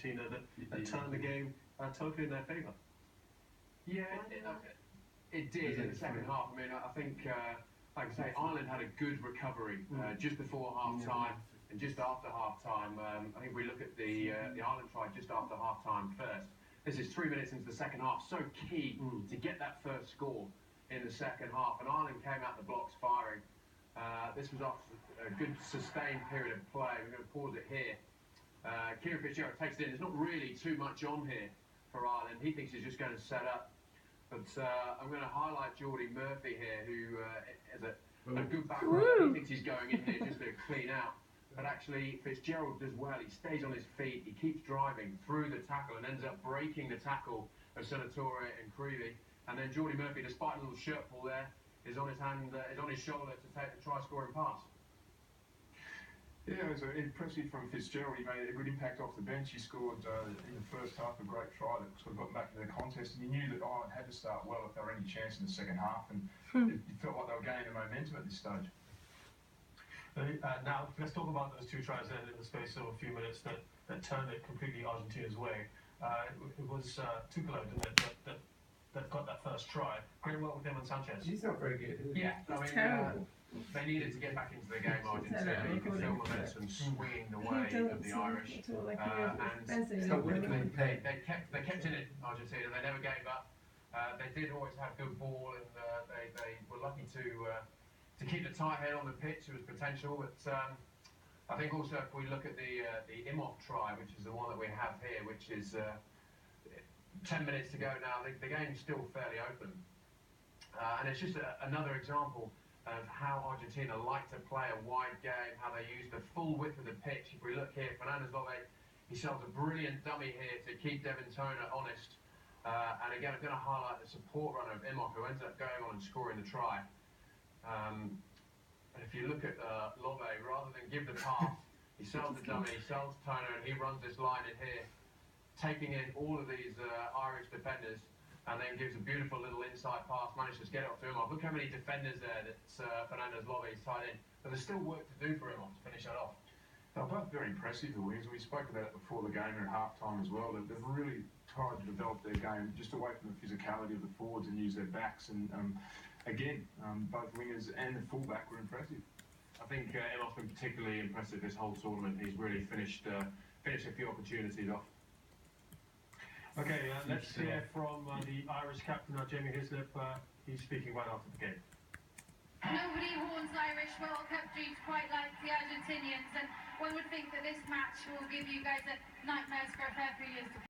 Argentina that turned the game totally in their favour. Yeah, it did in the second half. I mean, I think, like I say, Ireland had a good recovery just before half-time and just after half-time. I think we look at the Ireland try just after half-time first. This is 3 minutes into the second half, so key to get that first score in the second half. And Ireland came out the blocks firing. This was after a good sustained period of play. We're going to pause it here. Kieran Fitzgerald takes it in. There's not really too much on here for Ireland. He thinks he's just going to set up. But I'm going to highlight Geordie Murphy here, who has a good background. He thinks he's going in here just to clean out. But actually, Fitzgerald does well. He stays on his feet. He keeps driving through the tackle and ends up breaking the tackle of Senatore and Creevy. And then Geordie Murphy, despite a little shirt pull there, is on his hand, is on his shoulder to take the try-scoring pass. Yeah, it was impressive from Fitzgerald. He made a good impact off the bench. He scored in the first half a great try that sort of got back to the contest. And he knew that Ireland had to start well if there were any chance in the second half. And it felt like they were gaining the momentum at this stage. Now, let's talk about those two tries then in the space of a few minutes that turned it completely Argentina's way. It was Tuchel, didn't it, that got that first try. Great work with him and Sanchez. He's not very good, is he? Yeah, I mean, they needed to get back into the game, Argentina. You could feel momentum swinging the way of the Irish. And they kept in it, Argentina. They never gave up. They did always have good ball, and they were lucky to keep the tight head on the pitch. There was potential, but I think also if we look at the Imhoff try, which is the one that we have here, which is 10 minutes to go now, the game's still fairly open. And it's just another example of how Argentina like to play a wide game, how they use the full width of the pitch. If we look here, Fernandez Love, he sells a brilliant dummy here to keep Devin Toner honest. And again, I'm going to highlight the support runner of Imhoff, who ends up going on and scoring the try. And if you look at Love, rather than give the pass, he sells the dummy, he sells Toner, and he runs this line in here, taking in all of these Irish defenders, and then gives a beautiful little inside pass, manages to get it up to Imhoff. Look how many defenders there that Fernandez Love is tied in. But there's still work to do for Imhoff to finish that off. They're both very impressive, the wings. We spoke about it before the game and at half-time as well. They've really tried to develop their game just away from the physicality of the forwards and use their backs. And again, both wingers and the fullback were impressive. I think Imhoff's been particularly impressive this whole tournament. He's really finished a few opportunities off. Okay, let's hear from the Irish captain, Jamie Hislop. He's speaking right after the game. Nobody warns Irish World Cup dreams quite like the Argentinians, and one would think that this match will give you guys a nightmares